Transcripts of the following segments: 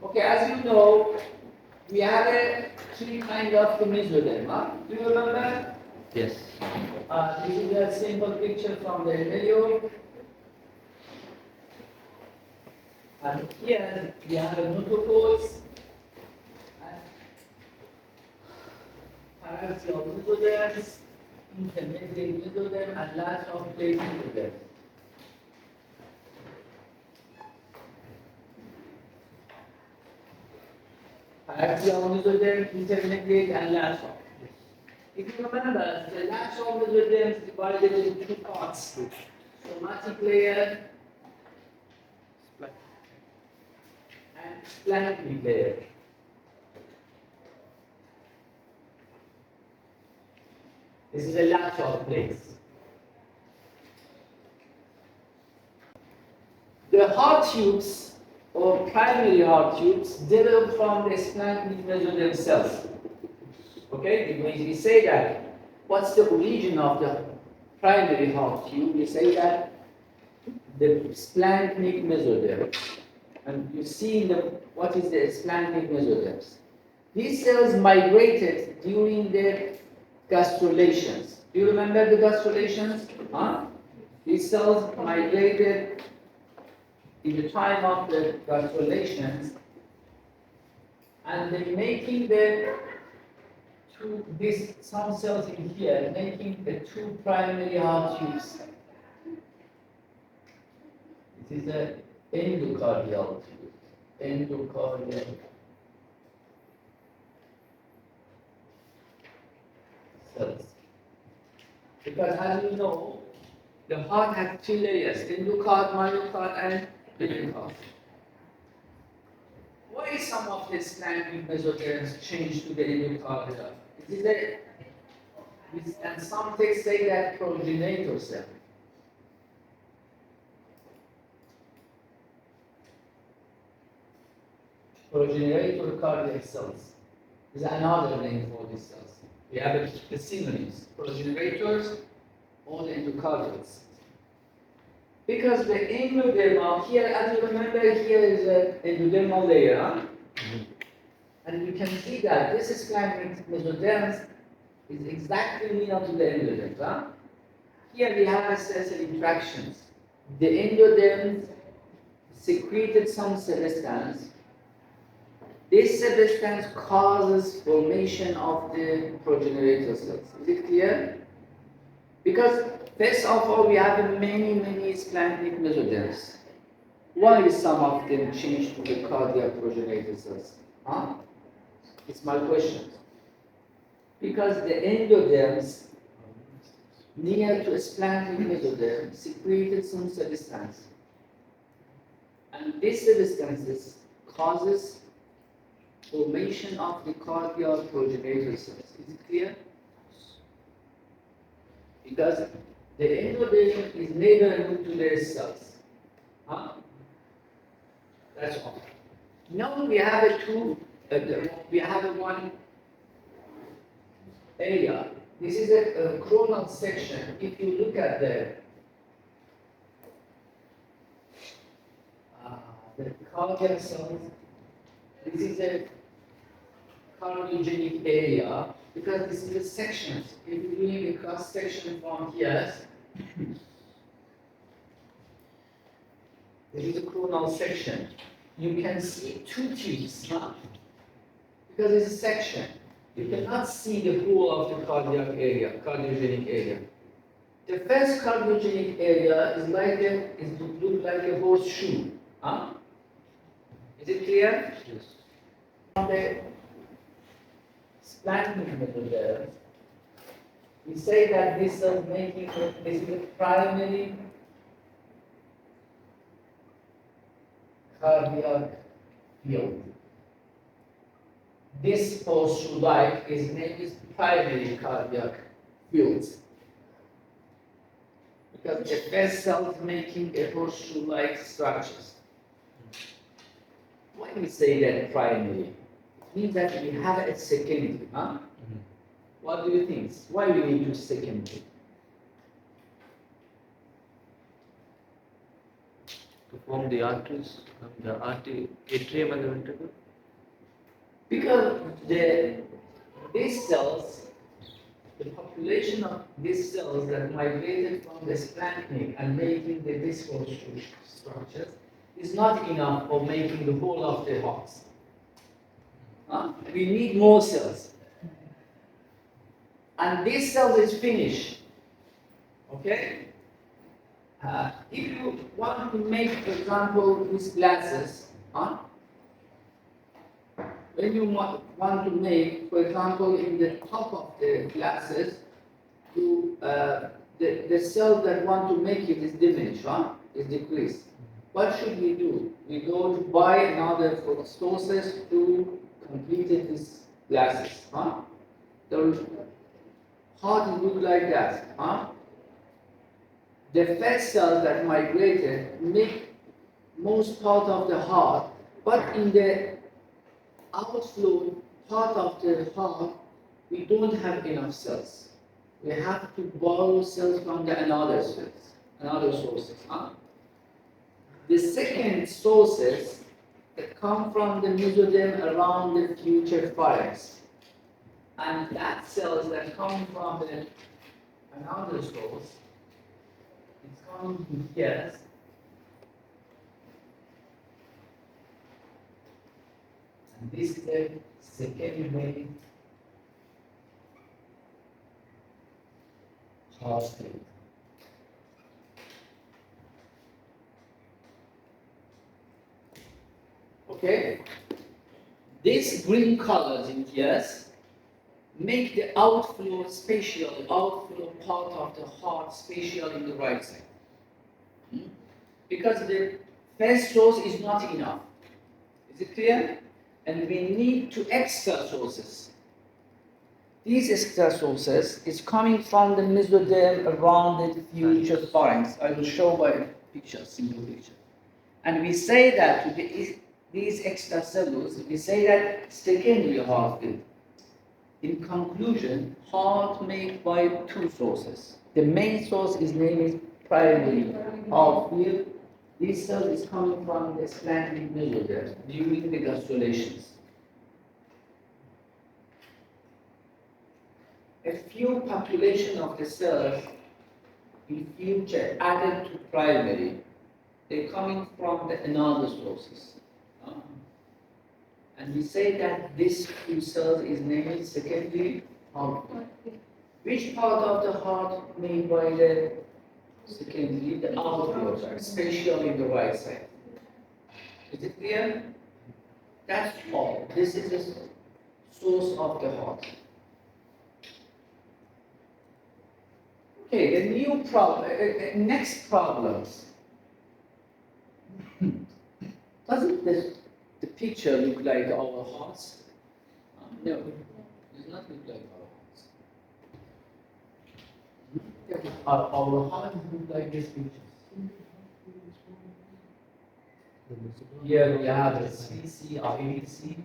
Okay, as you know, we have a three kind of mesoderm. Huh? Do you remember? Yes. This is a simple picture from the video. And here we have a notochords and parietal mesoderms, intermediate mesoderm, and lateral plate mesoderm. Parietal mesoderm, intermediate, and lateral. If you remember, the lateral mesoderm is divided into two parts: somatic layer and splanchnic layer. This is a lateral plate. The heart tubes or primary heart tubes develop from the splanchnic mesoderm cells. Okay, when we say that, what's the origin of the primary heart tube? We say that the splanchnic mesoderm. And you see what is the splanchnic mesoderms. These cells migrated during the gastrulations. Do you remember the gastrulations? Huh? These cells migrated in the time of the gastrulations, and they're making some cells in here making the two primary heart tubes. It is an endocardial tube. Endocardial cells. Because as you know, the heart has three layers: endocard, myocard, and pericard. Why some of the splanchnic mesoderms change to the endocardial? And some texts say that progenitor cell. Progenitor cardiac cells is another name for these cells. We have the synonyms: progenitors or endocardials. Because the endodermal here, as you remember, here is an endodermal layer, huh? And you can see that this splanchnic mesoderm is exactly near to the endoderm. Huh? Here we have sensory interactions. The endoderm secreted some substance. This substance causes formation of the progenitor cells. Is it clear? Because first of all, we have many splanchnic mesoderms. Why some of them change to the cardiac progenitor cells? Huh? It's my question. Because the endoderms near to a splanchnic mesoderm secreted some substance. And this substance causes formation of the cardiac progenitor cells. Is it clear? Because the endoderm is neighboring to their cells. Huh? That's all. Now we have one area. This is a coronal section. If you look at the cardiac cells, this is a cardiogenic area because this is the sections. If you're doing a cross section from here, this is a coronal section. You can see two tubes, huh? Because it's a section. You cannot see the whole of the cardiac area, cardiogenic area. The first cardiogenic area is look like a horseshoe, huh? Is it clear? Yes. On the splanchnic mesoderm, we say that this is the primary cardiac field. This horseshoe-like is named primary cardiac field. Because the first cells making a horseshoe-like structures. Why do we say that primary? It means that we have a secondary, huh? What do you think? Why we need to secondary? to form the arteries, the atrium and the ventricle? Because these cells, the population of these cells that migrated from the splanchnic and making the visceral structures is not enough for making the whole of the hearts. We need more cells. And this cell is finished. Okay? If you want to make, for example, these glasses, when you want to make, for example, in the top of the glasses, the cell that want to make it is diminished, is decreased. What should we do? We go to buy another sources to complete these glasses. The heart look like that. The fat cells that migrated make most part of the heart, but in the outflow part of the heart, we don't have enough cells. We have to borrow cells from another sources. The second sources that come from the mesoderm around the future pharynx. And that cells that come from another source, it's coming from here. And this is the secondary heart rate. Okay? These green colors in here make the outflow part of the heart spatial in the right side. Because the first source is not enough. Is it clear? And we need two extra sources. These extra sources is coming from the mesoderm around the future pharynx. I will show by picture, simple picture. And we say that to these extracellules, we say that secondary heart field. In conclusion, heart made by two sources. The main source is named primary heart field. This cell is coming from the splanchnic mesoderm during the gastrulations. A few population of the cells in future added to primary, they're coming from another sources. And we say that this few cells is named secondary heart. Which part of the heart made by the secondary? The outflow, especially in the right side. Is it clear? That's all. This is the source of the heart. Okay, the new problem, next problems. Doesn't the picture look like our hearts? No, it does not look like our hearts. Our hearts look like this picture. Here we have a CC, ABC.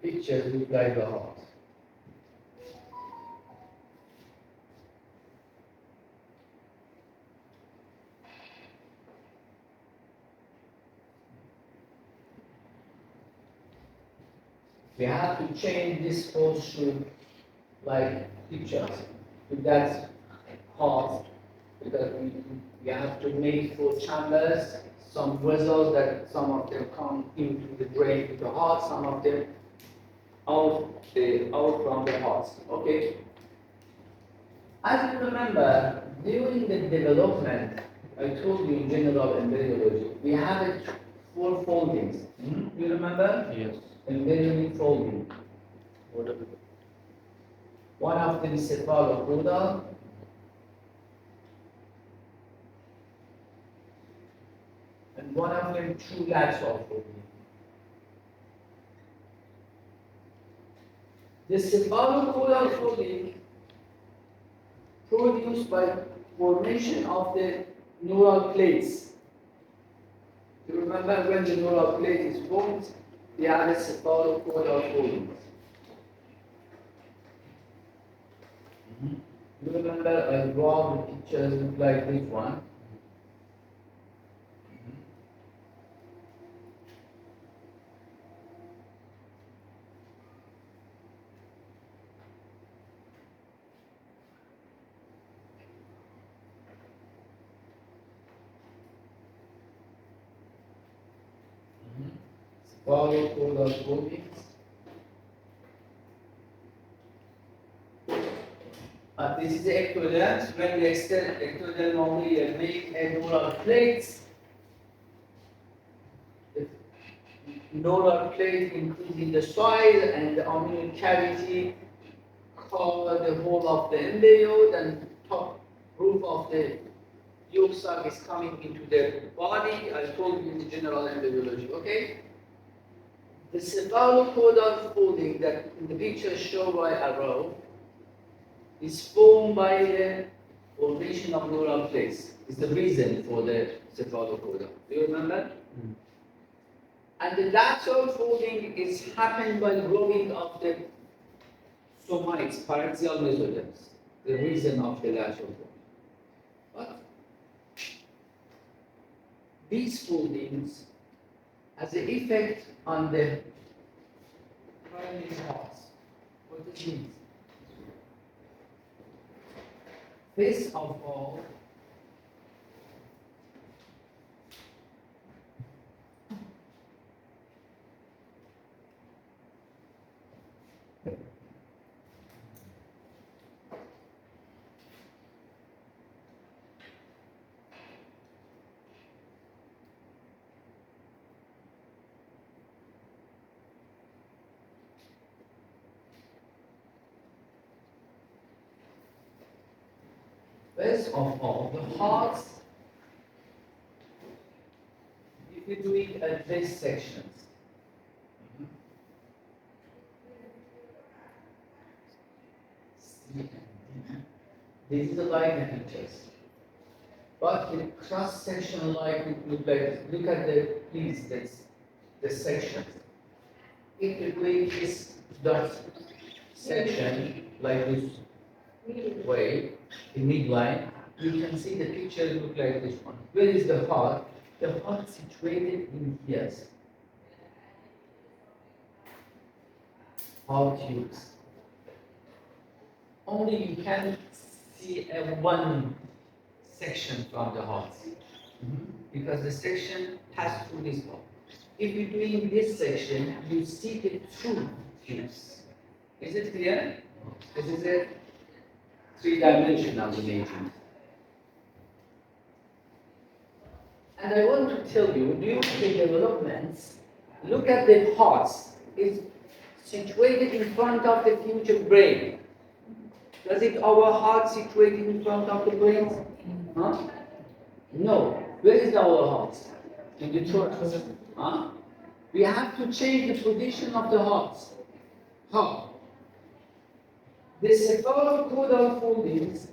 The picture look like the heart. We have to change this horseshoe like pictures with that heart, because we have to make 4 chambers, some vessels that some of them come into the brain with the heart, some of them out from the heart. Okay. As you remember, during the development, I told you in general embryology, we have 4 foldings. You remember? Yes. Embryonic folding. What are the One of them is cephalocaudal, and one of them true lateral folding. The cephalocaudal folding produced by formation of the neural plates. You remember when the neural plate is formed, we have a cephalocaudal folding. You remember I draw the pictures look like this one. Cephalocaudal foldings. This is the ectoderm. When the ectoderm only make a neural plates, the neural plate increasing the size and the amniotic cavity cover the whole of the embryo, then top roof of the yolk sac is coming into the body. I told you in the general embryology, okay? The cephalocaudal folding that in the picture shown by arrow is formed by the formation of neural plates. It's the reason for the cephalocaudal. Do you remember? Mm. And the lateral folding is happened by growing of the somites, parental mesoderms. The reason of the lateral folding. But these foldings has an effect on the primary parts. What it means? First of all, the heart, if you're doing this sections, this is the line features. But the cross-sectional line look like, look at the, please, the sections. If you doing this dot section like this way, the midline, you can see the picture look like this one. Where is the heart? The heart situated in here. Heart tubes. Only you can see one section from the heart. Because the section passes through this one. If you're doing this section, you see the two tubes. Is it clear? This is a three-dimensional imaging. And I want to tell you, during the developments, look at the hearts. It's situated in front of the future brain. Does it our heart situated in front of the brain? Huh? No. Where is our heart? In the thorax. Huh? We have to change the position of the heart. How? The cephalocaudal foldings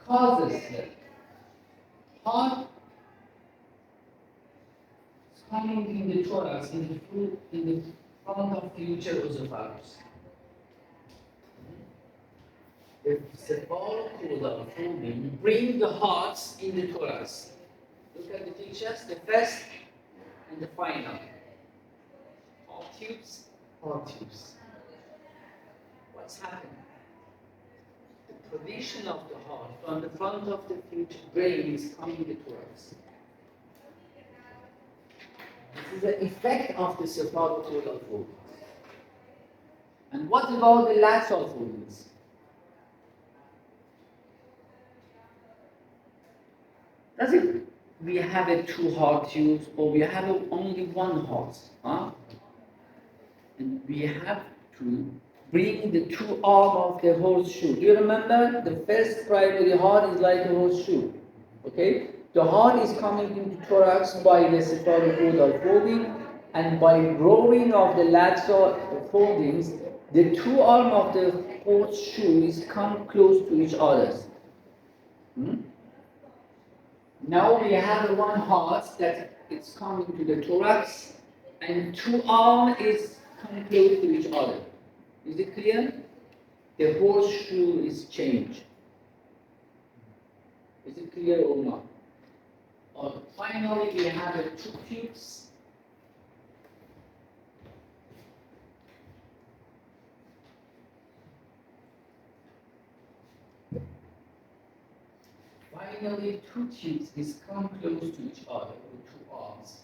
causes the heart coming in the thorax, in the front of future esophagus. The cephalocaudal folding bring the hearts in the thorax. Look at the pictures, the first and the final. Heart tubes. What's happening? The position of the heart from the front of the future brain is coming to thorax. This is the effect of the cephalocaudal foldings. And what about the lateral foldings? Does it we have two heart tubes or we have only one heart? Huh? And we have to bring the two arms of the horseshoe. Do you remember? The first primary heart is like a horseshoe. Okay? The heart is coming into thorax by the cephalocaudal folding, and by growing of the lateral foldings, the two arms of the horseshoes come close to each other. Hmm? Now we have one heart that is coming to the thorax, and two arms is coming close to each other. Is it clear? The horseshoe is changed. Is it clear or not? Finally, we have two tubes. Finally, two tubes is come close to each other with two arms.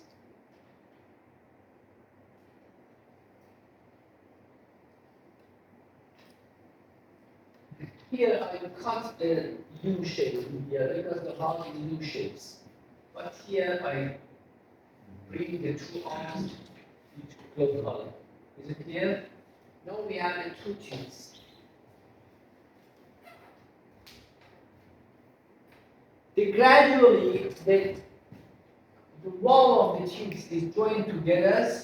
Here I cut the U shape here because the heart is U shapes. But here I bring the two arms into close color. Is it clear? Now we have the two tubes. Gradually, the wall of the tubes is joined together,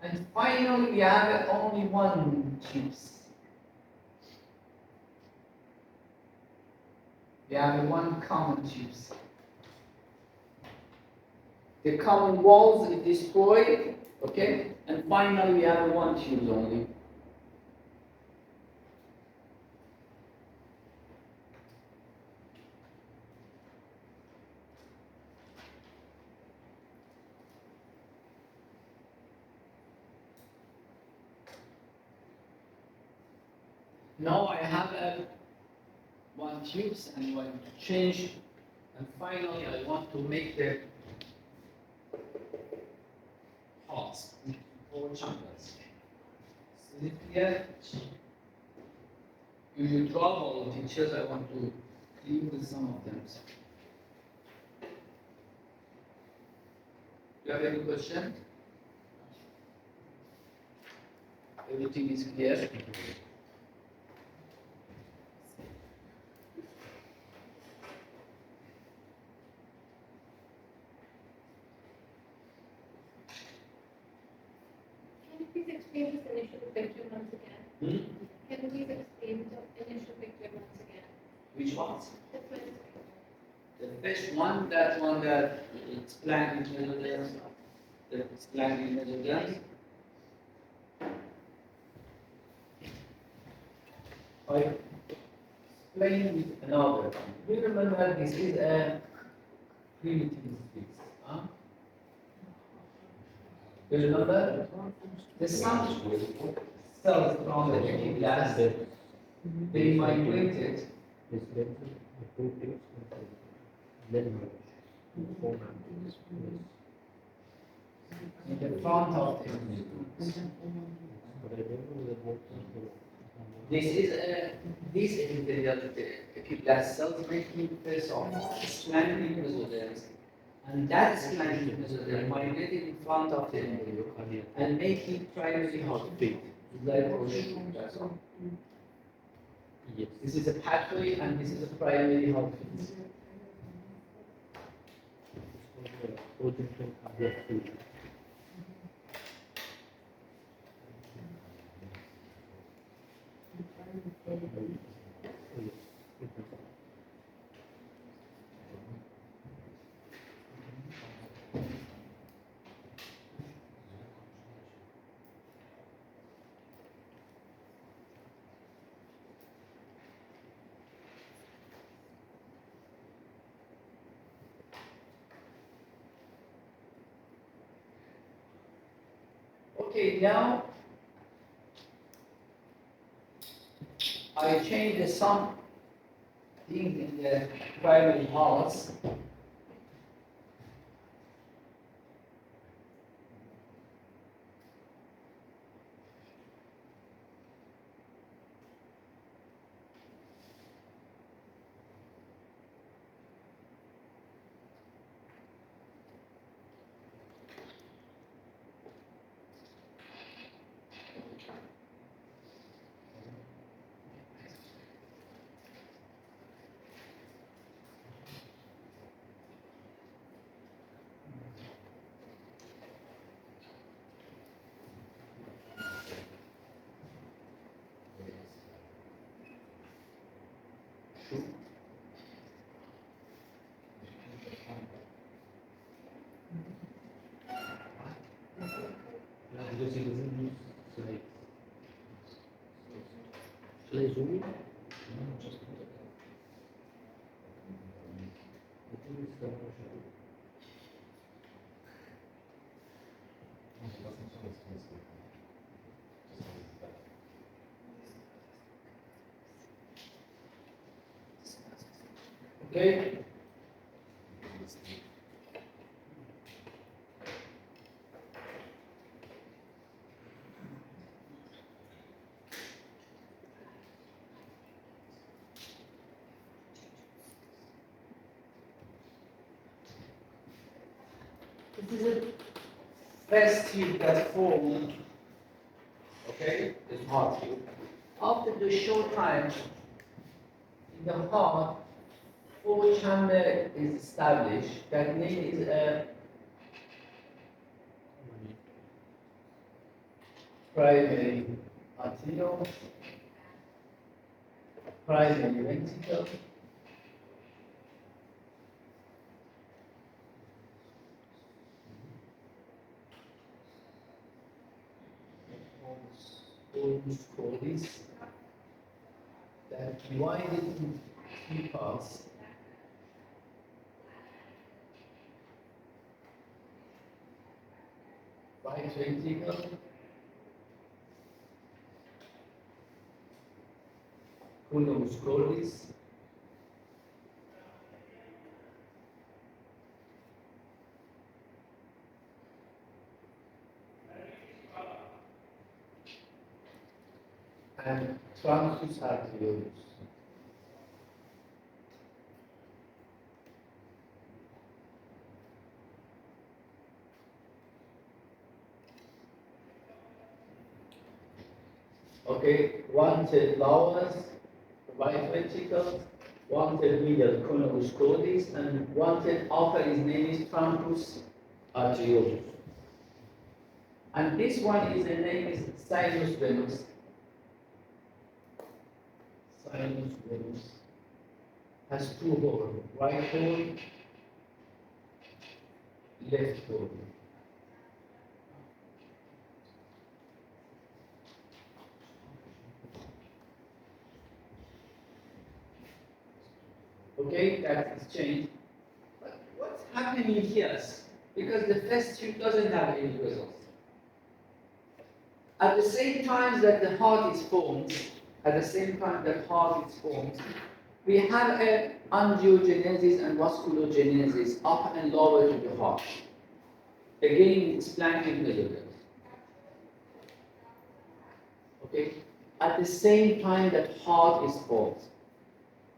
and finally we have only one tubes. We have one common tubes. The common walls is destroyed, okay, and finally we have one tubes only. Now I have one tubes and I want to change, and finally I want to make the hearts into four chambers. Is it clear? You draw all the pictures. I want to clean with some of them. Do you have any question? Everything is clear? Explain this initial picture once again. Can you please explain the initial picture once again? Which ones? The first picture. The first one, that one that it's blank in the middle there. It's blank in the middle there. I explain with another. We remember this is a primitive space. Huh? You remember? The sun cells from the epiglass, they migrated in the front of the nucleus. This is the epiglass cells making first of splenic mesoderms. And that splenic mesoderm migrated in front of the embryo and making primary heartbeat. Like that's all. Yes. This is a pathway and this is a primary heartbeat. Okay, now I changed some things in the primary hearts. Because he doesn't use slides. Shall I zoom in? No, just I think it's the shadow. Okay. This is a first tube that formed, okay, this heart tube. After the short time, in the heart, four chamber is established. That name is a primary arterial, primary ventricle, almost call this, that divided into three parts. Right ventricle, musculis, and truncus arteriosus. Okay, one third lower right ventricle, one third middle coronus cordis, and one third upper is named is truncus arteriosus. And this one is the name is sinus venous. Sinus venous has two holes, right hole, left hole. Okay, that is changed. But what's happening here? Because the first tube doesn't have any results. At the same time that the heart is formed, we have a angiogenesis and vasculogenesis up and lower to the heart. Again, it's planking the okay? At the same time that heart is formed,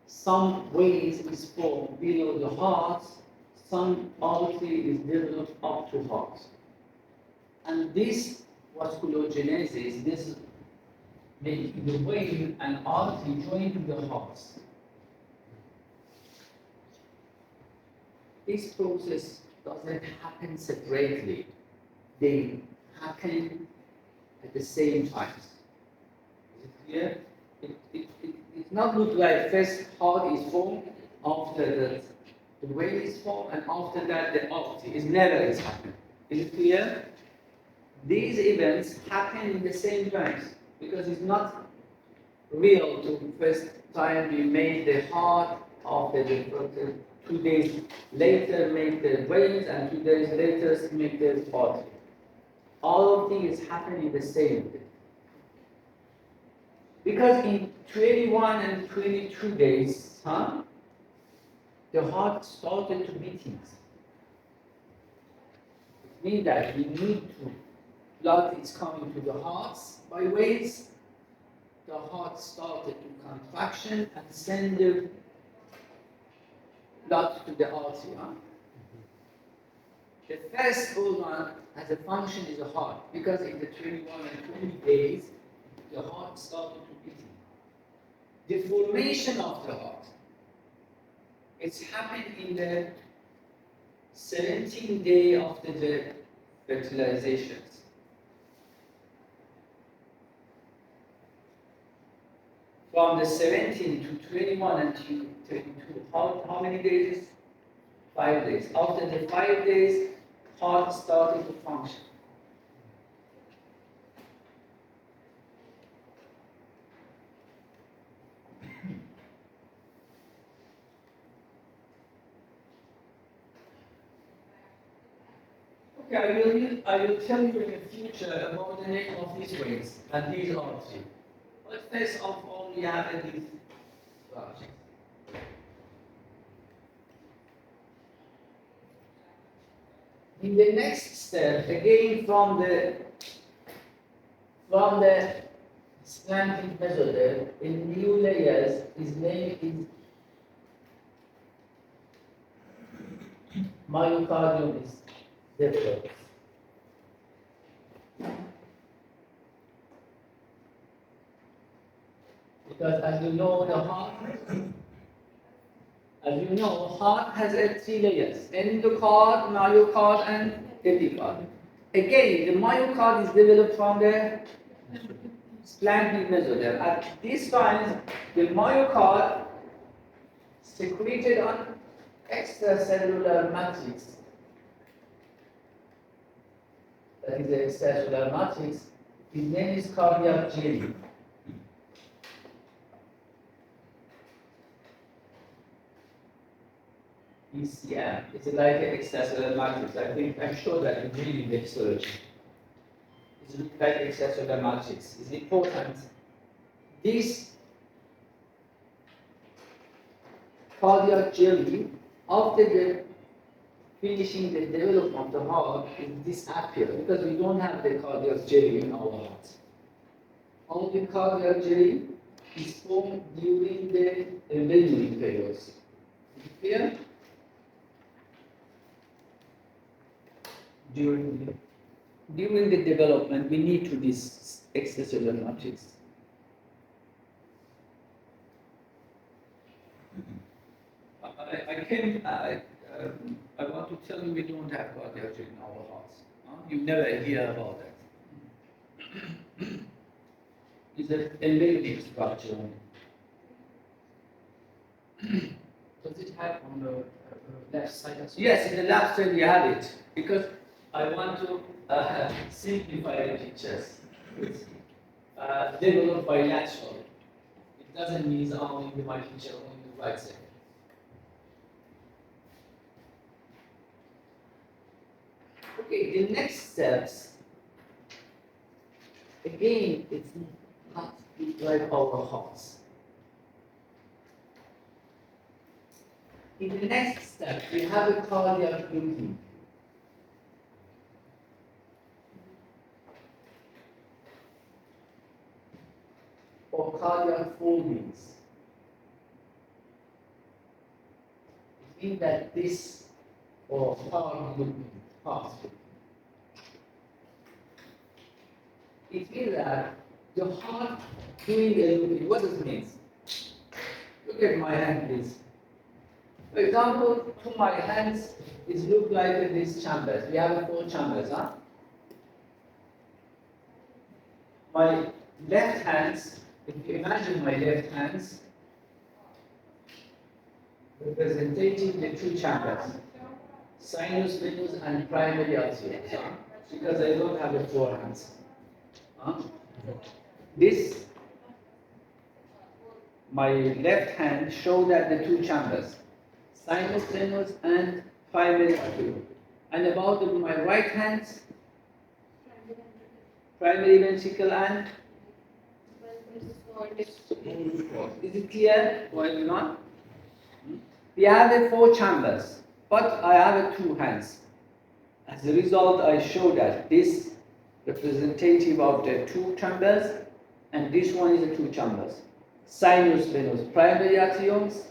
some ways is formed below the heart, some artery is developed up to heart. And this vasculogenesis, this making the vein and artery join to the heart. This process doesn't happen separately. They happen at the same time. Is it clear? It not look like first heart is formed, after that the vein is formed, and after that the artery. It never is happening. Is it clear? These events happen in the same time because it's not real to first time we made the heart, after the 2 days later make the veins, and 2 days later make the artery. All of things happen in the same day. Because in 21 and 22 days, the heart started to beating. It means that we need to, blood is coming to the heart by ways. The heart started to contraction and send the blood to the artery. The first organ as a function is the heart, because in the 21 and 20 days, the heart started to beat. The formation of the heart, it's happened in the 17th day after the fertilizations. from the 17 to 21 and to 32. How many days is 5 days? After the 5 days, heart started to function. Okay, I will tell you in the future about the name of these veins and these arteries. But first of all, we have these arteries. In the next step, again from the slanting mesoderm, in new layers, his name is myocardium is developed. Because as you know, heart has 3 layers: endocard, myocard, and epicard. Again, the myocard is developed from the slanting mesoderm. At this time, the myocard secreted on extracellular matrix. That is the extracellular matrix. His name is cardiac jelly. ECM. It's like an extracellular matrix. I'm sure that you read in the histology. It's like extracellular matrix. It's important. This cardiac jelly, after the finishing the development of the heart, it disappears because we don't have the cardiac jelly in our heart. All the cardiac jelly is formed during the embryonic period. Is it clear? During the development, we need to this extracellular matrix. I want to tell you we don't have cardiac jelly in our hearts. You never hear about that. It's an embryonic structure. Does it have on the left side as well? Yes, in the left side we have it because I want to simplify the pictures. Developed bilateral. It doesn't mean only in my picture only the right side. Okay, the next steps. Again, it's not like our hearts. In the next step, we have a cardiac looping. Or cardiac foldings. It means that this or heart looping, heart. It means that the heart doing a looping. What does it mean? Look at my hand, please. For example, to my hands, it looks like these chambers. We have 4 chambers, huh? My left hands, if you imagine my left hands, representing the 2 chambers, sinus, venous, and primary arteries, huh? Because I don't have the 4 hands. Huh? This, my left hand show that the 2 chambers, sinus, venous, and primary artery. And about my right hand, primary ventricle and is it clear? Why not? We have 4 chambers, but I have 2 hands. As a result, I show that this representative of the 2 chambers, and this one is the 2 chambers. Sinus, venous, primary arterioles,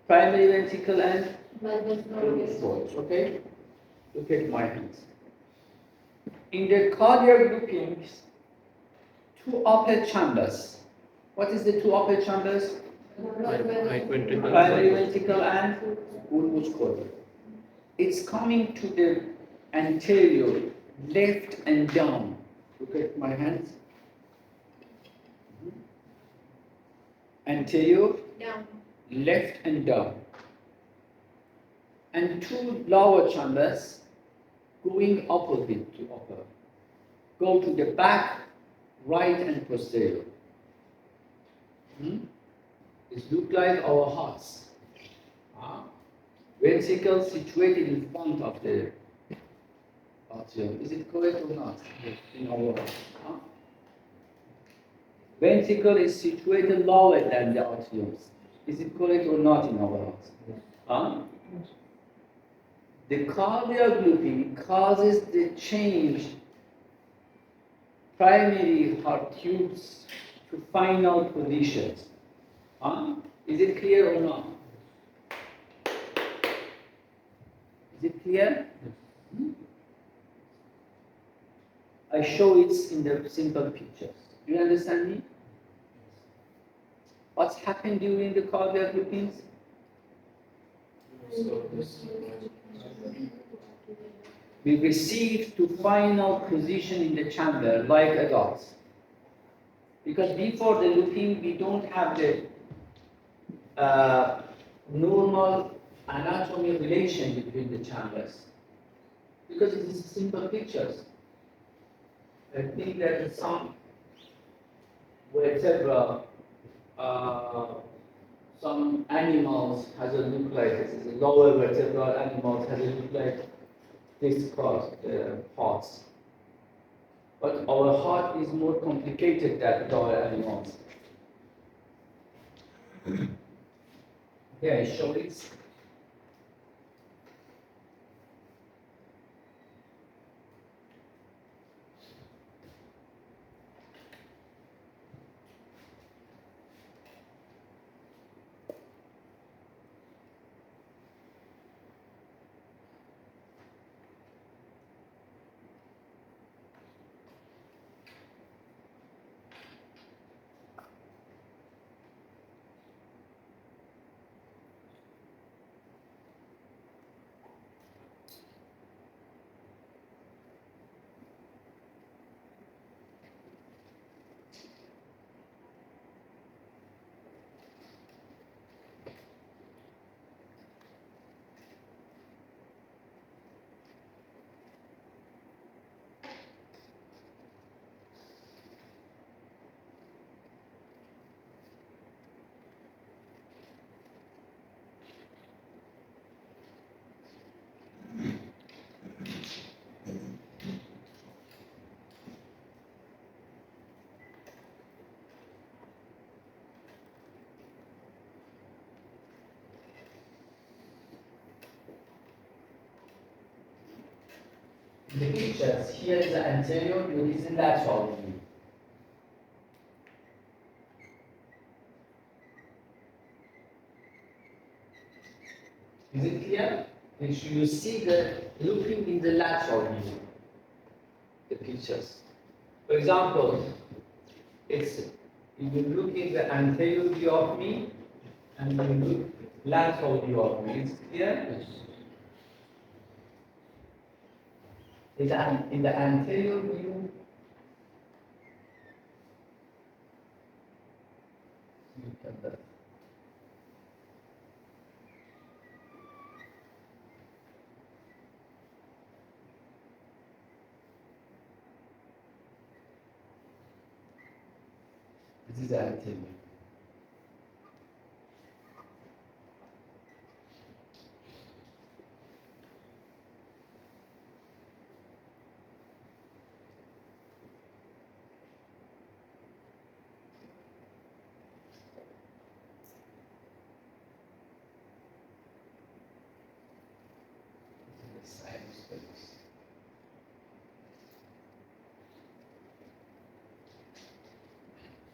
primary ventricle, and valgus. Okay? Look at my hands. In the cardiac loopings, 2 upper chambers. What is the 2 upper chambers? Right ventricle. Primary ventricle and valgus cord. It's coming to the anterior, left and down. Look at my hands. anterior, Down. left and down. And two lower chambers going opposite to upper. Go to the back, right and posterior. It looks like our hearts. Ventricle situated in front of the atrium. Is it correct or not? In our heart. Ventricle is situated lower than the atrium. Is it correct or not in our heart? The cardiac looping causes the change primary heart tubes to final positions. Is it clear or not? Is it clear? I show it in the simple pictures. Do you understand me? What's happened during the cardiac loopings? We receive to final position in the chamber like adults. Because before the looping, we don't have the normal anatomy relation between the chambers. Because it is simple pictures. I think that some vertebra, some animals has a look like this. The lower vertebral animals has a look like this cross, hearts. But our heart is more complicated than lower animals. Here I show it. The pictures, here is the anterior, here is the lateral view. Is it clear? You see the looping in the lateral view, the pictures. For example, it's if you look in the anterior view of me and you look lateral view of me, it's clear? Yes. In the anterior view, look at that. This is the anterior.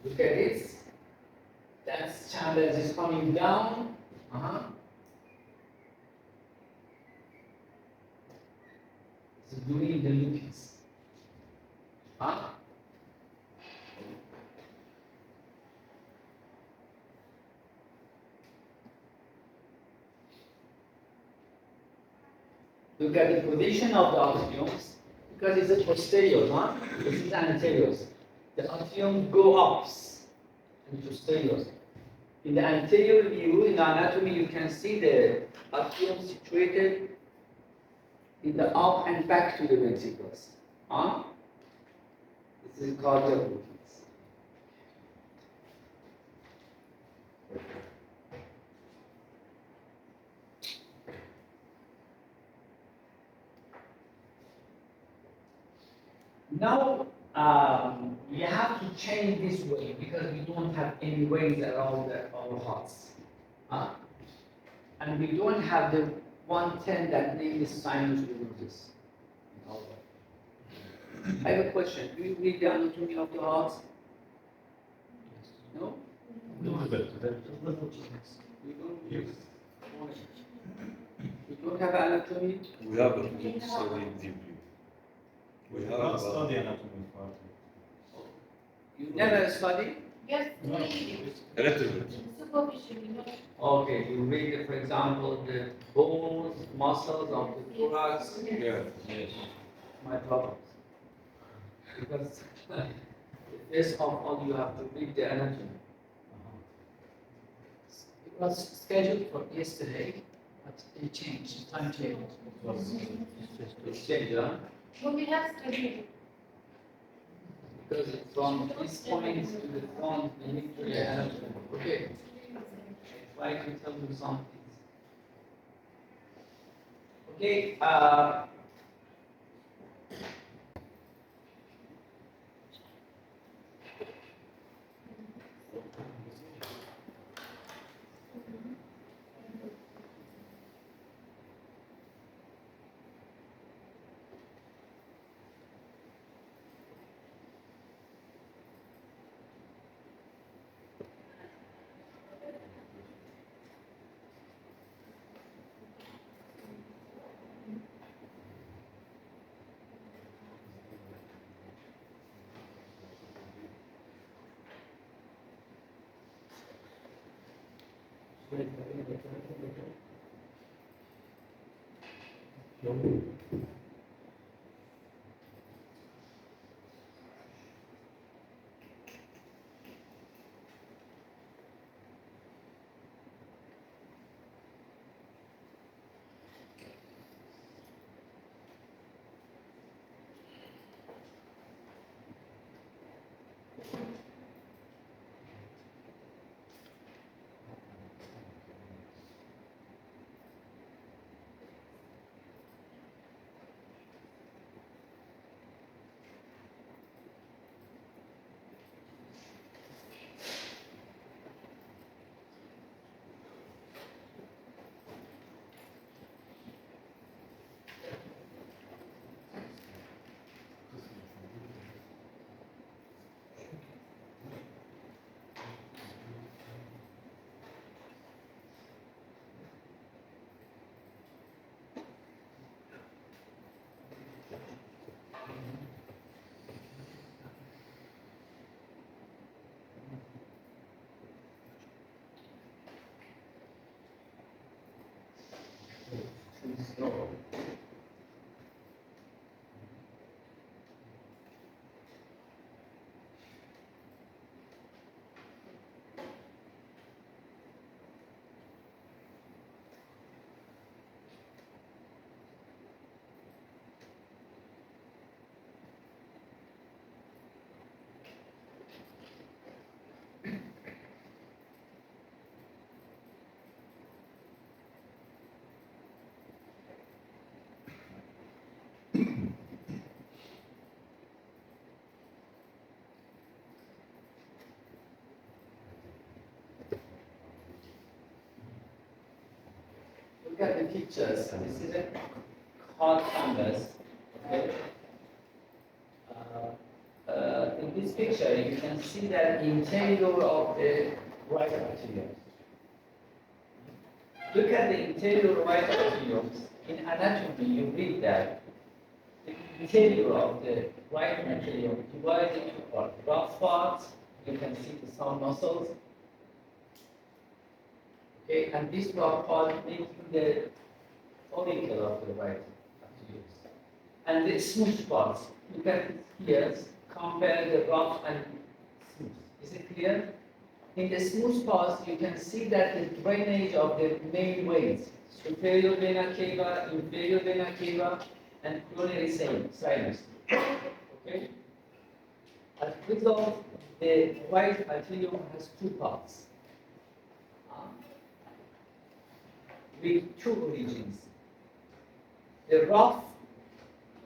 Look at it. That's chamber is coming down. So doing the loopings. Look at the position of the atriums, because it's a posterior, this is anterior. The atrium go up and posterior. In the anterior view, in anatomy, you can see the atrium situated in the up and back to the ventricles. Huh? This is cardiac routines. Now, we have to change this way because we don't have any ways around our hearts. And we don't have the 110 that named sinus rheumatus. I have a question. Do you read the anatomy of the heart? No? A little bit. You don't use. You don't have anatomy? We have a study deeply. We have study anatomy part. You never study? Yes, No. A little bit. superficially, not. Okay, you read, for example, the bones, muscles of the thorax. Yeah. Yes. My problems. Because first of all, you have to read the anatomy. It was scheduled for yesterday, but it changed, time changed. It's changed, huh? But we have studied. Because from this point to the front, we need to read the anatomy. Okay. Try to tell you some things. Okay. So, look at the pictures. This is a hard canvas. Okay. In this picture, you can see that interior of the right atrium. Look at the interior right atrium. In anatomy, you read that the interior of the right atrium divided into part. Rough parts, you can see the some muscles. Okay, and this rough part making the follicle of the right atrium. And the smooth parts, look at it here, compare the rough and smooth. Is it clear? in the smooth parts, you can see that the drainage of the main veins, superior vena cava, inferior vena cava, and coronary sinus. Okay? As a result, the right atrium has two parts with two origins. The rough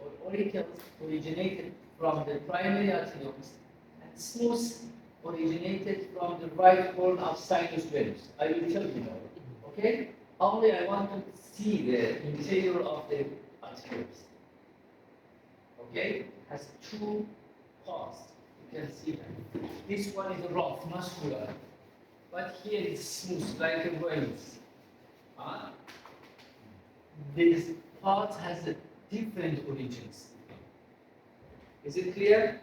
or auricles originated from the primary atriums and smooth originated from the right horn of sinus venous. I will tell you now. Okay? Only I want to see the interior of the atriums. Okay? Has two parts. You can see that. This one is rough, muscular, but here it's smooth, like a veins. This part has a different origins. Is it clear?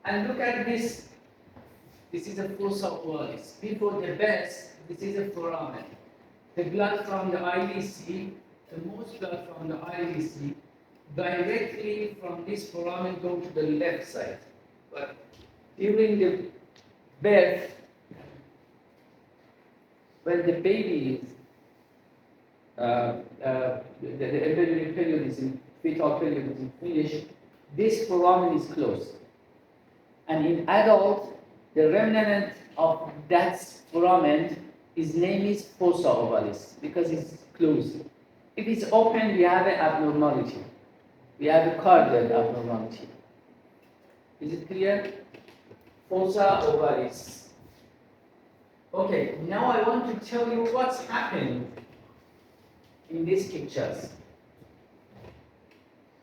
And look at this. This is a fossa ovalis. Before the base, this is a foramen. The blood from the IVC, the most blood from the IVC, directly from this foramen go to the left side. But during the birth, when the baby is the embryonic period is in, fetal period is finished, this foramen is closed. And in adult, the remnant of that foramen, his name is fossa ovalis because it's closed. If it's open, we have an abnormality. We have a cardiac abnormality. Is it clear? Fossa ovalis. Okay, now I want to tell you what's happening in these pictures.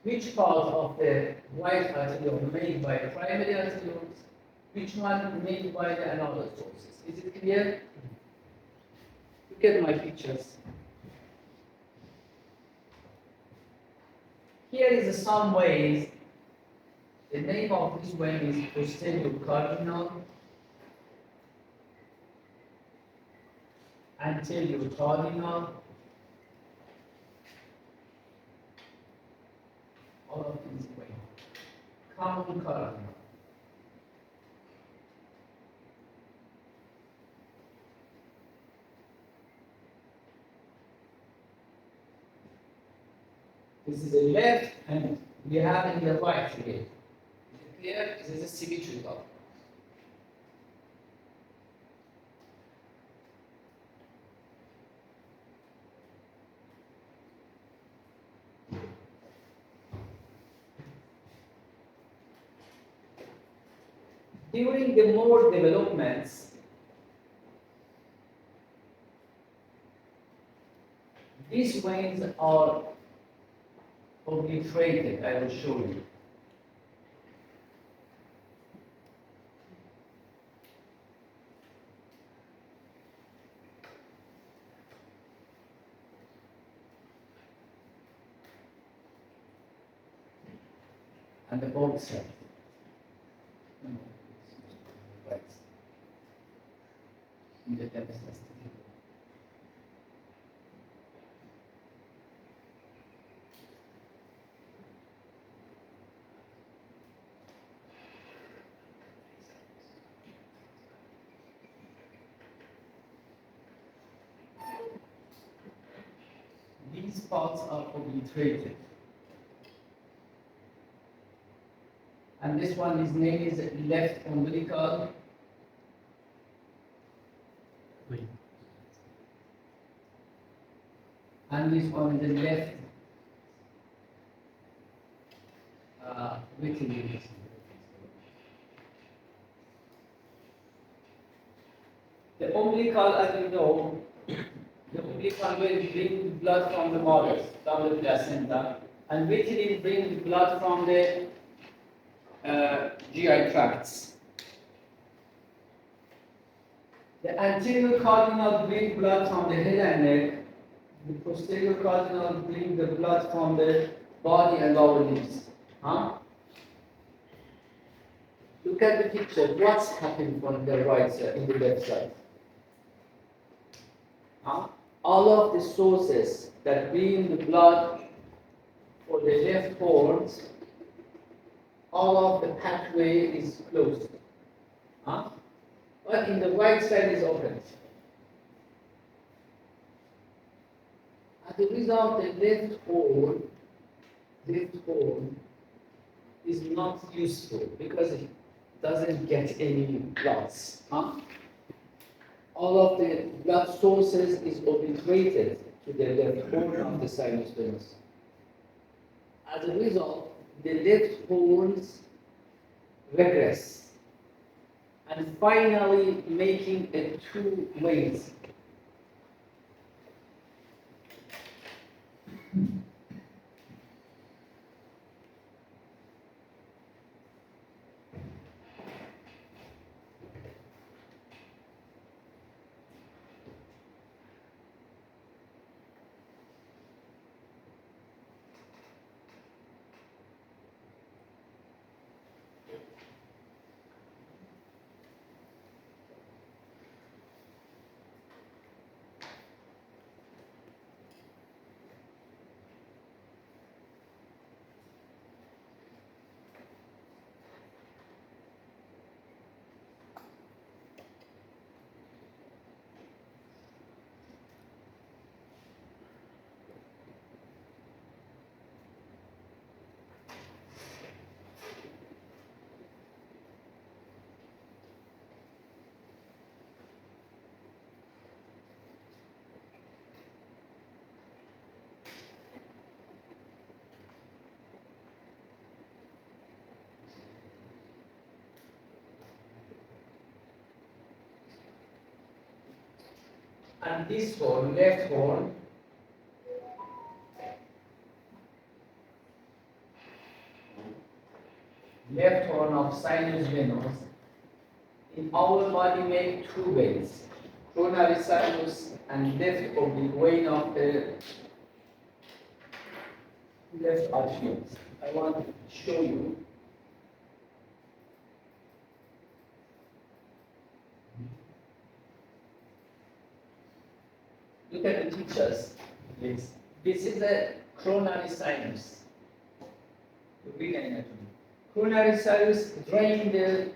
Which part of the right atrium made by primary arterioles, which one made by the another sources? Is it clear? Look at my pictures. Here is some ways. The name of this vein is posterior cardinal, anterior cardinal. All of these ways. Common cardinal. This is the left, and we have in the right again. Is it clear? This is a symmetrical. During the more developments, these veins are obliterated. I will show you. And the both side. Right. In the depth test. These parts are obliterated. And this one, his name is left umbilical. And this one is the left vitreous. The umbilical, as you know, the umbilical will bring blood from the mother, from the placenta, and vitreous bring blood from the GI tracts. The anterior cardinal bring blood from the head and neck. The posterior cardinal bring the blood from the body and lower limbs. Look at the picture. What's happening from the right side, in the left side? All of the sources that bring the blood for the left horns, all of the pathway is closed. but in the right side is open. As a result, the left horn is not useful because it doesn't get any blood. Huh? All of the blood sources is obliterated to the left horn of the sinus venous. As a result, the left horns regress and finally making a two ways. And this horn, left horn, of sinus venous, in our body make two veins, coronary sinus and left oblique vein of the left atrium. I want to show you. Look at the pictures, please. This is the coronary sinus. Read anatomy. Coronary sinus drain the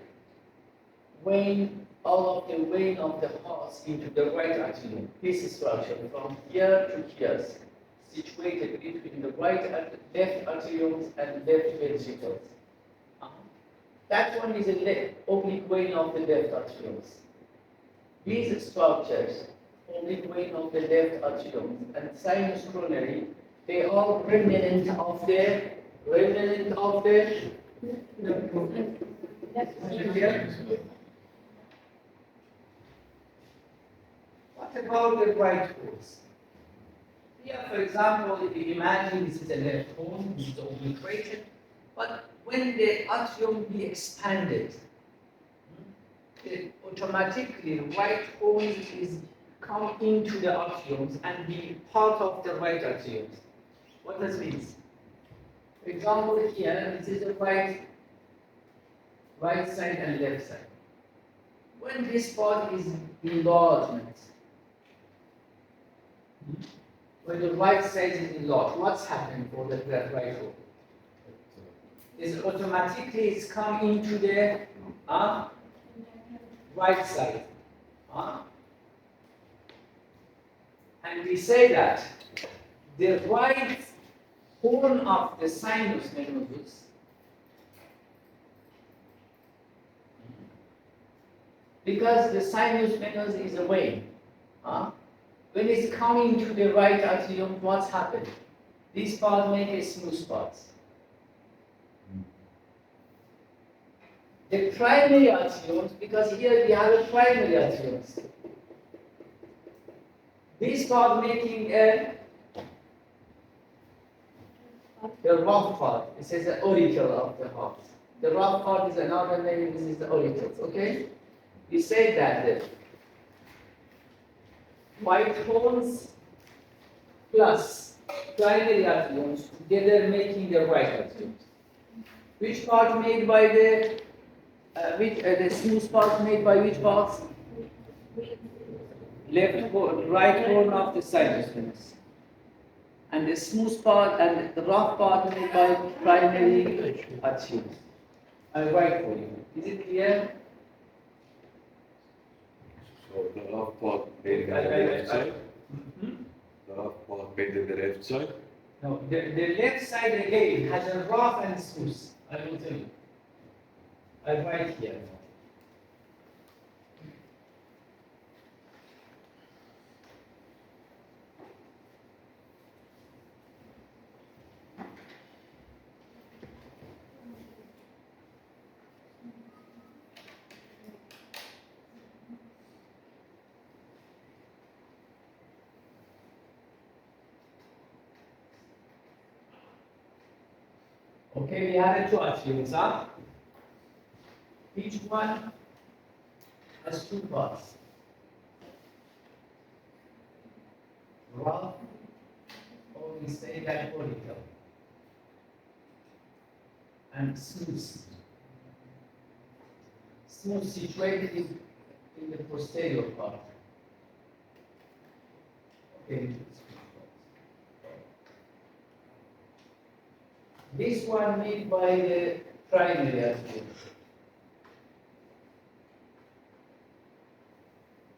vein, all of the vein of the heart into the right atrium. This structure from here to here, situated between the right and left atriums and left ventricles. That one is a oblique vein of the left atriums. These structures, oblique vein of the left atrium and sinus coronary, they are remnant of the What about the right horns? Here, for example, if you imagine this is a left horn, which is obliterated, but when the atrium be expanded, automatically right horn is come into the atriums and be part of the right atriums. What does it mean? For example, here, this is the right side and left side. When this part is enlargement, when the right side is enlarged, what's happening for the right horn? Is automatically it's come into the right side. And we say that the right horn of the sinus venosus because the sinus venous is a vein. When it's coming to the right atrium, what's happened? This part make a smooth part. The primary atriums, because here we have a primary atriums. This part making the rough part. This is the auricle of the heart. The rough part is another name. This is the auricles. Okay. We say that the white horns plus primary atriums together making the right atriums. Which part made by the the smooth part made by which parts? Left horn, right horn of the sinus venous. And the smooth part and the rough part made by primary atriums. I write for you. Is it clear? So the rough part made on the left side. The rough part made on the left side. No, the left side again has a rough and smooth. I will tell you. I write here. Okay, we have two achievements, huh? Each one has two parts. Rough, or we say that vertical, and smooth. Smooth situated in the posterior part. Okay. This one made by the primary artery.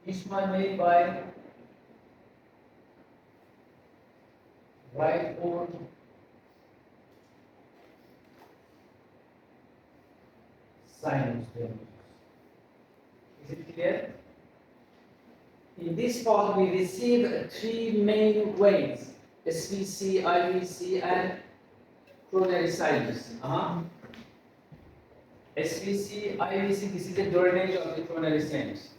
This one made by right or sinus vein. Is it clear? In this part, we receive three main veins: SVC, IVC, and coronary sinus. SVC, IVC, this is the drainage of the coronary sinus.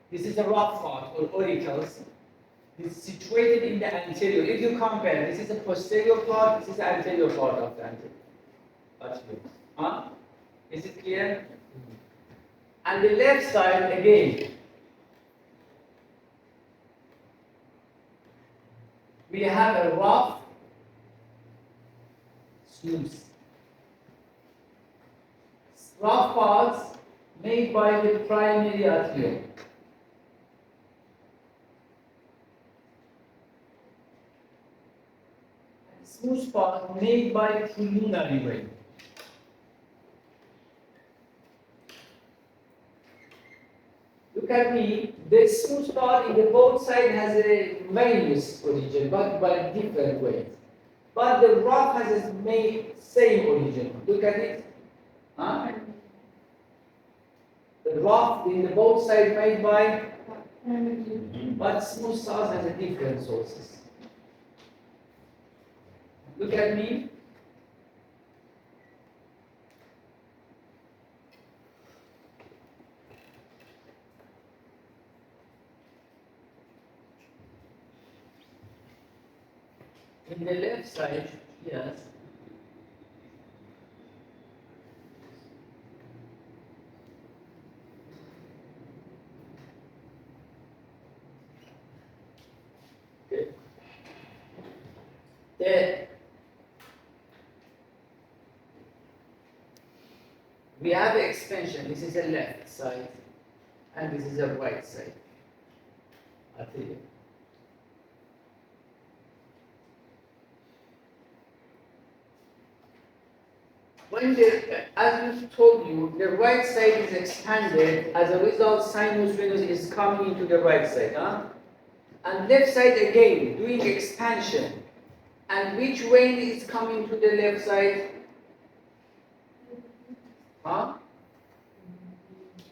This is the rough part or auricles. It's situated in the anterior. If you compare, this is the posterior part, this is the anterior part of the anterior. Is it clear? And the left side again. We have a rough, smooth. Rough parts made by the primary artery. Smooth part made by pulmonary vein. Look at me. The smooth part in the both side has a venous origin, but by different ways. But the rough has a same origin. Look at it. The rough in the both side made by, but smooth sauce has a different sources. Look at me. In the left side, yes. Okay. We have extension. This is the left side, and this is the right side. Arterial. When as we told you, the right side is expanded, as a result, sinus venous is coming into the right side, and left side again doing expansion. And which vein is coming to the left side?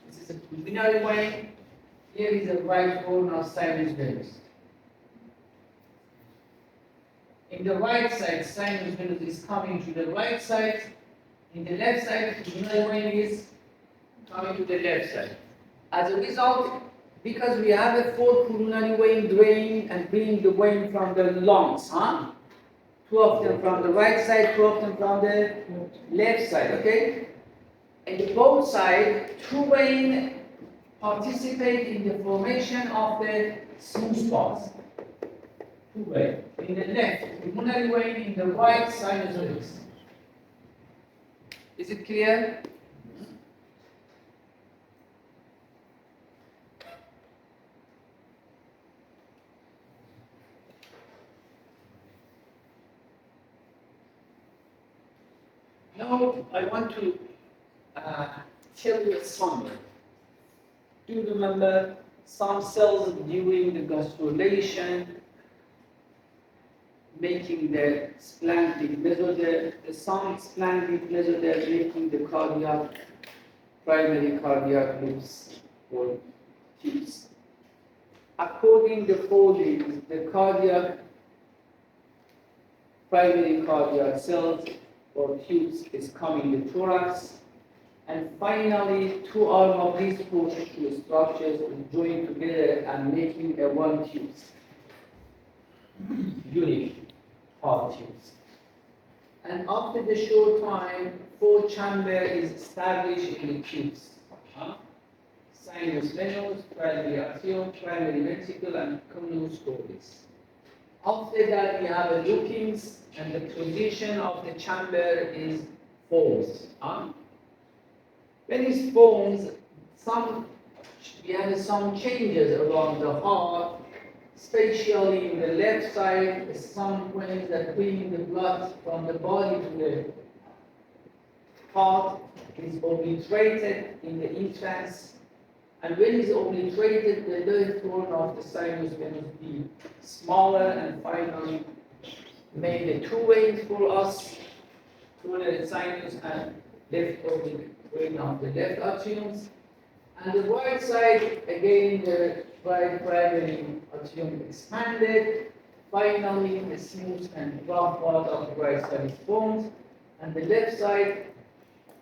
This is a pulmonary vein. Here is the right horn of sinus venous. In the right side, sinus venous is coming to the right side. In the left side, pulmonary vein is coming to the left side. As a result, because we have a four pulmonary vein drain and bring the vein from the lungs, two of them from the right side, two of them from the left side, okay? And both sides, two veins participate in the formation of the smooth parts. Two veins. In the left, pulmonary vein, in the right, sinus venous. Is it clear? Now I want to tell you a summary. Do you remember some cells during the gastrulation making the splanchnic mesoder, some splanchnic mesoder making the cardiac, primary cardiac loops or tubes. According to foldings, the primary cardiac cells or tubes is coming the thorax, and finally two arm of these four tissue structures will join together and making a one tubes, unique heart tubes. And after the short time, four chamber is established in the tubes. Sinus venous, primary arteriole, primary ventricle, and conus corbis. After that, we have a loopings, and the position of the chamber is folds. When it folds, we have some changes around the heart, especially in the left side. Some points that bring the blood from the body to the heart is obliterated in the entrance. And when it's obliterated, the left horn of the sinus venous be smaller and finally made the two veins for us, coronary sinus and left vein of the left arterioles. And the right side, again, the right primary arteriole expanded. Finally, the smooth and rough part of the right side is formed. And the left side,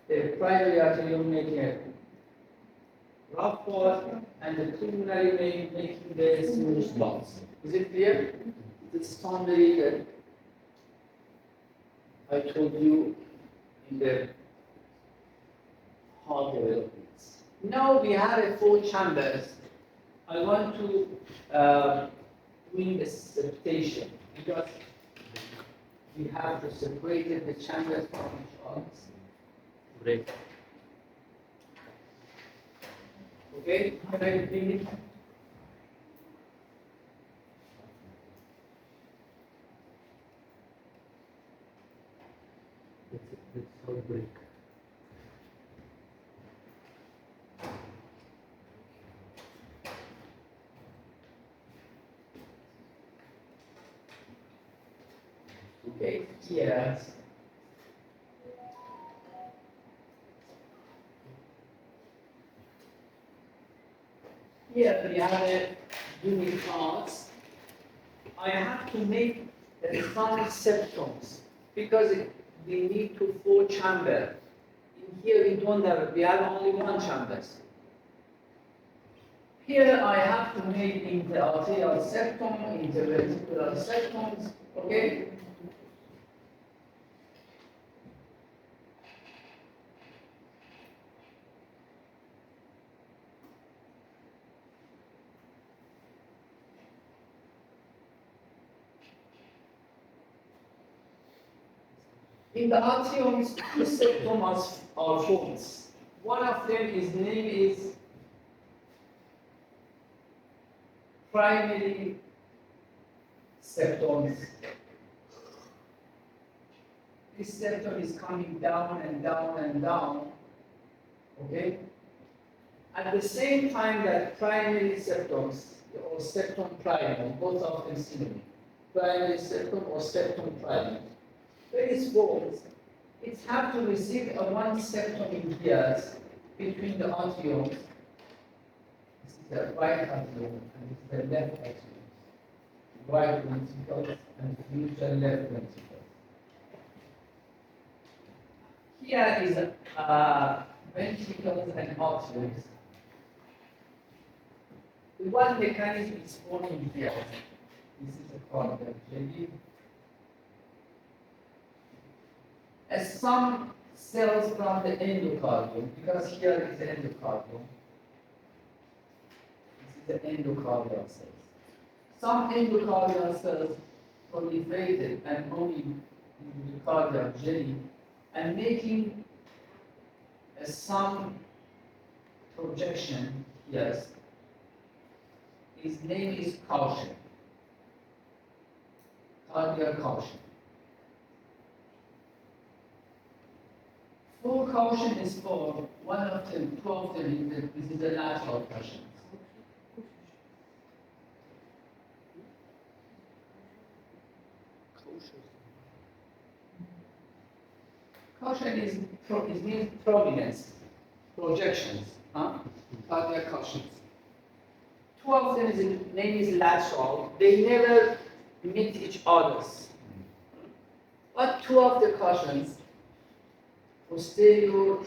the primary arteriole making a rough part, and the pulmonary vein making the smooth spots. Is it clear? The summary that I told you in the heart developments. Now we have four chambers. I want to doing a septation because we have to separate the chambers from each other. Break. Okay, can I repeat it? It's how break. Okay, yes. Here we have a unit parts. I have to make some septums because we need to four chamber. In here we don't have, we have only one chambers. Here I have to make interarterial septum, interventricular septums, okay? In the arterioles, two septums are formed. One of them, his name is primary septum. This septum is coming down and down and down, okay? At the same time that primary septums, or septum primum, both of them synonym, primary septum or septum primum, when it's formed, it has to receive a one septum in here between the arterioles. This is the right arteriole and this is the left arteriole. Right ventricle and future left ventricle. Here is ventricles and arteries. The one mechanism is forming here. This is a cardiac jelly. As some cells from the endocardium, because here is the endocardium. This is the endocardial cells. Some endocardial cells proliferated and only in the cardiac jelly and making some projection, yes. His name is caution, cardiac caution. Four caution is formed. One of them, two of them is the lateral caution. Caution is means prominence, projections, cardiac cautions. Two of them name is lateral. They never meet each others. But two of the cautions, posterior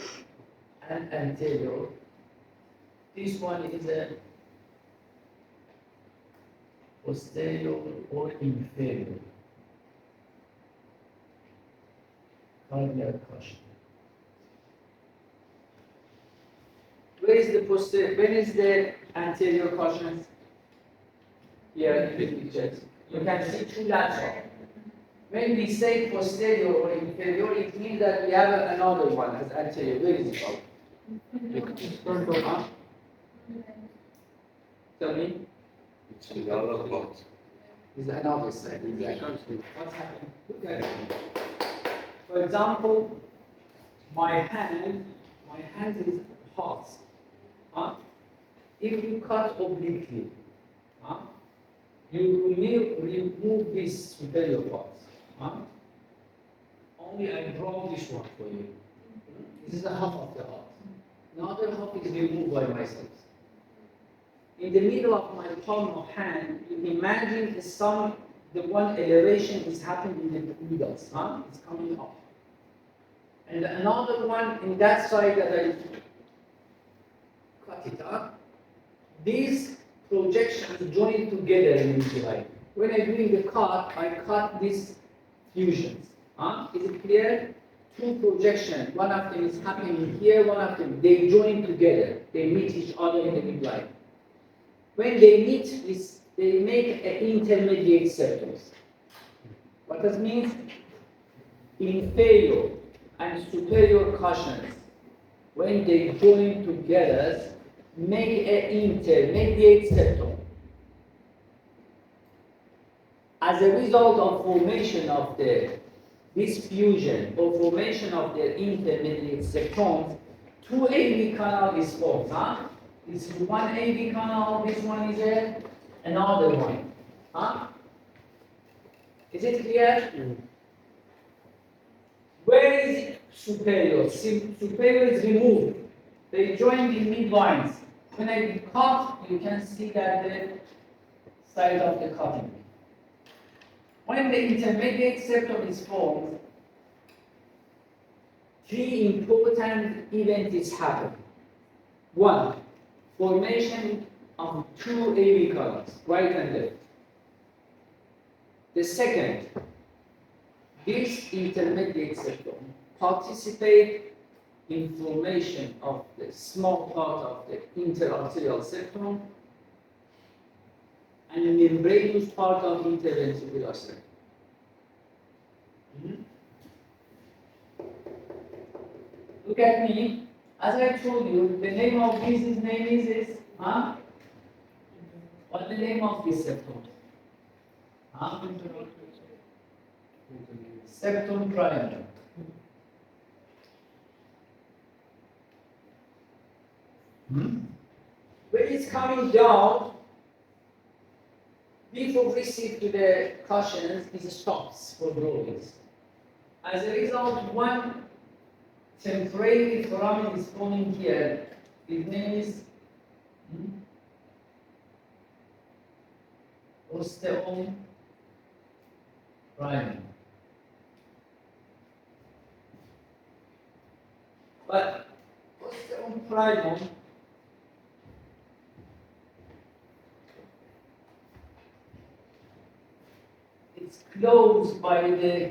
and anterior. This one is a posterior or inferior cardiac caution. Where is the posterior? When is the anterior caution? Here in the pictures. You can see two lateral. When we say posterior or inferior, it means that we have another one as anterior. Where is it? Huh? Tell me. It's another part. Is another side. What's happening? Look at it. For example, my hand is hot. If you cut obliquely, you remove this superior part. Only I draw this one for you. This is a half of the heart. Another half is removed by myself. In the middle of my palm of hand, you imagine the one elevation is happening in the middle. It's coming up. And another one in that side that I cut it up. These projections join together in this line. When I'm doing the cut, I cut these fusions. Is it clear? Two projections. One of them is happening here, one of them, they join together. They meet each other in the midline. When they meet, they make an intermediate septum. What does it mean? Inferior and superior cautions, when they join together, make an intermediate septum. As a result of formation of this fusion or formation of the intermediate septum, two AV canal is formed. This is one AV canal, this one is another one. Is it clear? Where is superior? Superior is removed. They join the midlines. When I cut, you can see that the side of the cutting. When the intermediate septum is formed, three important events happen. One, formation of two AV canals, right and left. The second, this intermediate septum participate in formation of the small part of the interarterial septum and the membranous part of interventricular septum. Look at me. As I told you, the name of this is what's the name of this septum? Septum primum. When it's coming down, before receive to the cushions, it stops for growing. As a result, one temporary foramen is forming here. Its name is osteum primum. But osteum primum it's closed by the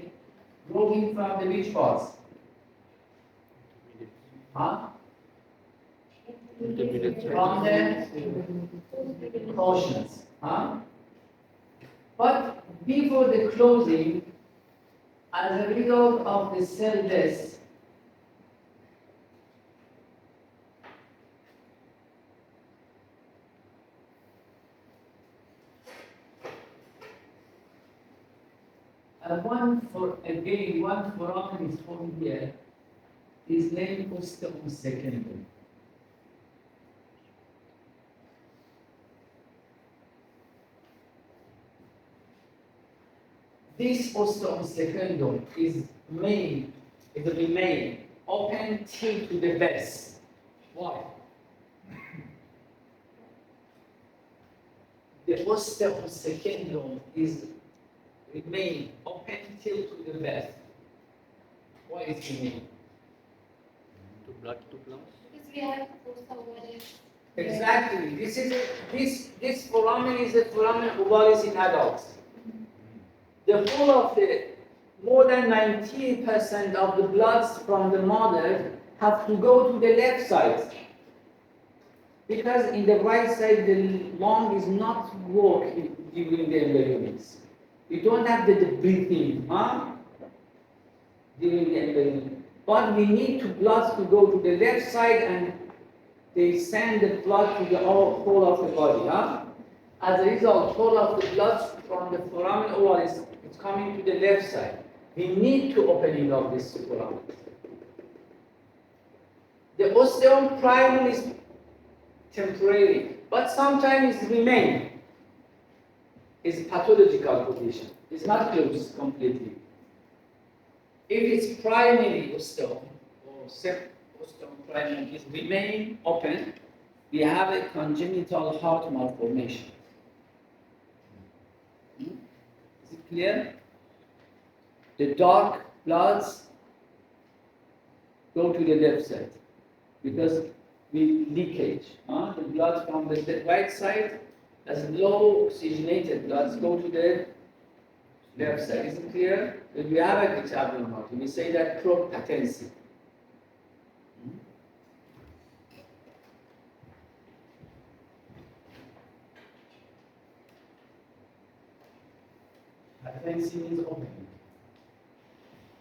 growing from the which parts? Intermediate From the cautions. But before the closing, as a result of the cell death, one foramen is formed here. is named osteum secundum. This osteum secundum is remain open till to the base. Why? The osteum secundum is remain open till to the base. Why is it remain? To blood to blood. Because we have fossa ovalis. Exactly. This foramen is a foramen ovalis in adults. The whole of the more than 90% of the bloods from the mother have to go to the left side. Because in the right side the lung is not working during the embryonics. You don't have the breathing, during the embryonics. But we need bloods to go to the left side and they send the blood to the whole of the body. As a result, whole of the blood from the foramen ovalis is coming to the left side. We need to opening of this foramen. The osteum primum is temporary, but sometimes it remains. It's pathological condition. It's not closed completely. If it's primary osteum or osteum primum is remain open, we have a congenital heart malformation. Is it clear? The dark bloods go to the left side because we leakage. The blood from the right side, as low oxygenated bloods, go to the left side. Is it clear? If we have a abnormality, we say that propatency. Patency is open.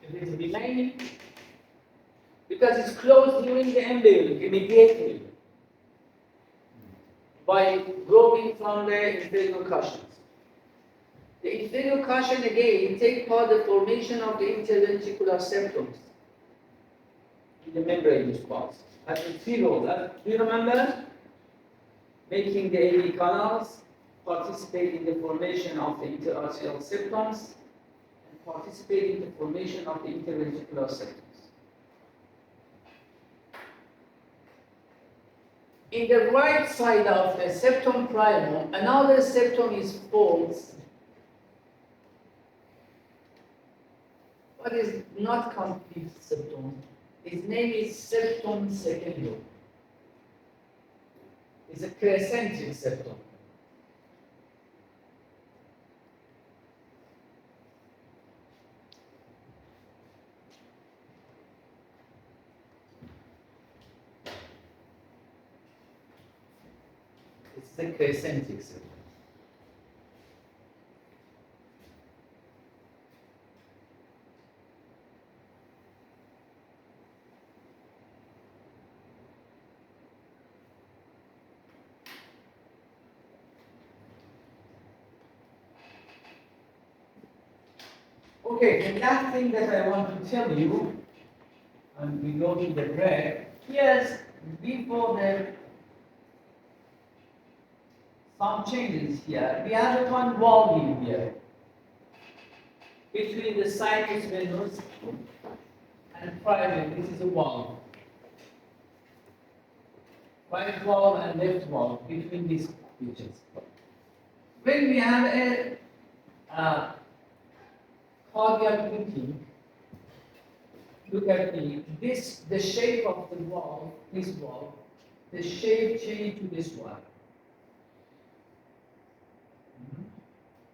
If it is remaining, because it's closed during the embryo immediately by growing from the inferior cushions. The inferior cushion again take part in the formation of the interventricular septums in the membranous parts. As a zero, do you remember? Making the AV canals, participate in the formation of the interarterial septums, and participate in the formation of the interventricular septums. In the right side of the septum primum, another septum is formed, but is not complete septum. Its name is septum secundum. It's a crescentic septum. It's a crescentic septum. Okay, the last thing that I want to tell you, and we go to the break. Yes, before the some changes here. We have one valve here between the sinus venous and private. This is a valve. Right valve and left valve between these features. When we have a cardiac routine, look at the shape of the valve, this valve, the shape change to this one.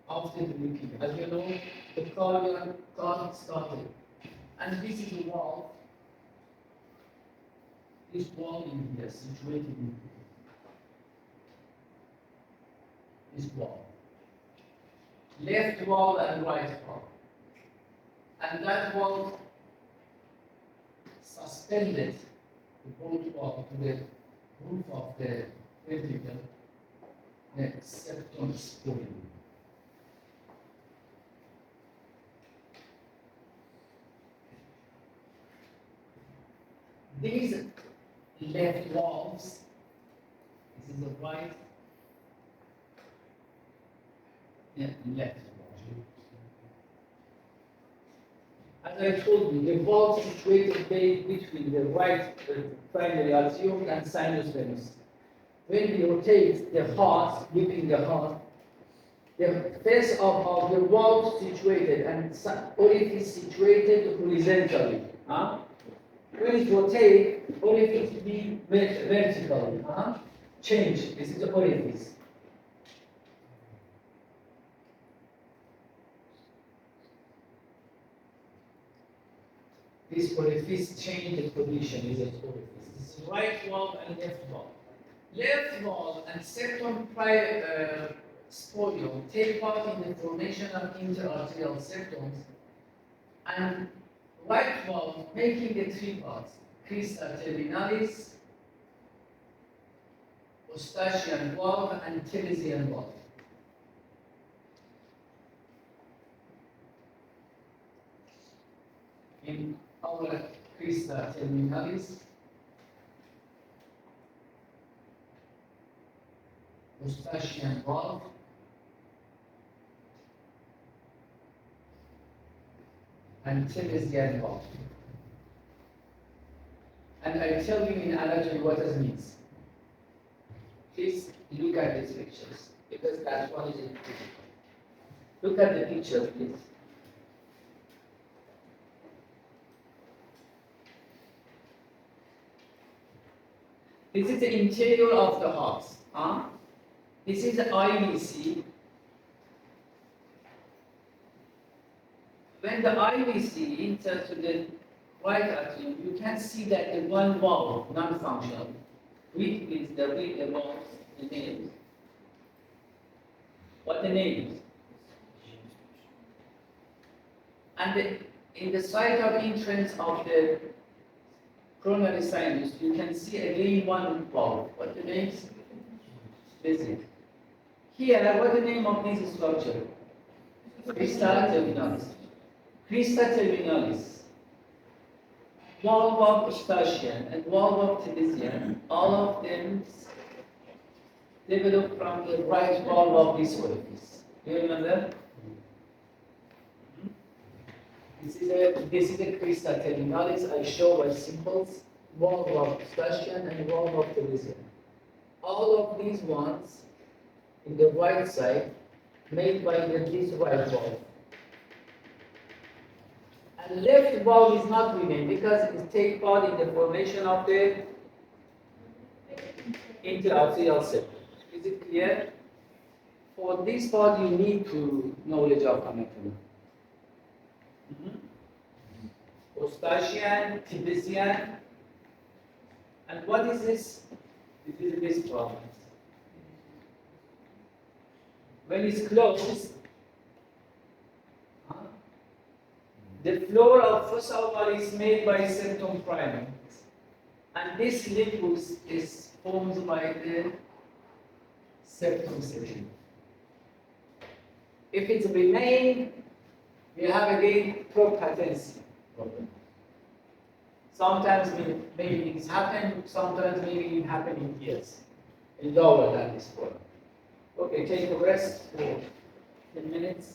After the routine, as you know, the cardiac started, and this is a valve. This valve in here, situated in here. This valve. Left valve and right valve. And that valve suspended the both valve to the roof of the ventricle, the septum spurium. these left valves, this is the right, yeah, left. As I told you, the valve situated between the right primary arteriole and sinus venous. When we rotate the heart, whipping the heart, the face of the valve situated and orifice situated horizontally. When it rotates, orifice be vertical. Change. This is the orifice. This orifice change the position is its orifice. This is right valve and left valve. Left valve and septum spolium take part in the formation of interarterial septums, and right valve making the three parts: crista terminalis, Eustachian valve, and Teresian valve. In our crista terminalis, Eustachian valve, and Teresian valve. And I tell you in anatomy what it means. Please look at these pictures, because that one is important. Look at the picture, please. This is the interior of the heart. This is the IVC. When the IVC enters to the right atrium, you can see that the one valve, non-functional, which is the valve, the name. What the name is? And in the site of entrance of the coronary sinus, you can see again one valve. What the name is? This is. Here, what the name of this structure? Crista terminalis. Crista terminalis. Valve of Eustachian and valve of Teresian, all of them develop from the right valve of this orifice. Do you remember? This is a crista terminalis. I show by symbols, valve of Eustachian and valve of Teresian. All of these ones in the right side made by this right valve. And left valve is not remain because it takes part in the formation of the interarterial septum. Is it clear? For this part, you need to knowledge of anatomy. Eustachian, Teresian, and what is this? This is this part. When it's closed, the floor of fossa ovale is made by septum primum, and this limbus is formed by the septum section. If it remains, we have again propatency problem. Sometimes maybe things happen, sometimes maybe it happen in years, lower than this problem. Okay, take a rest for 10 minutes.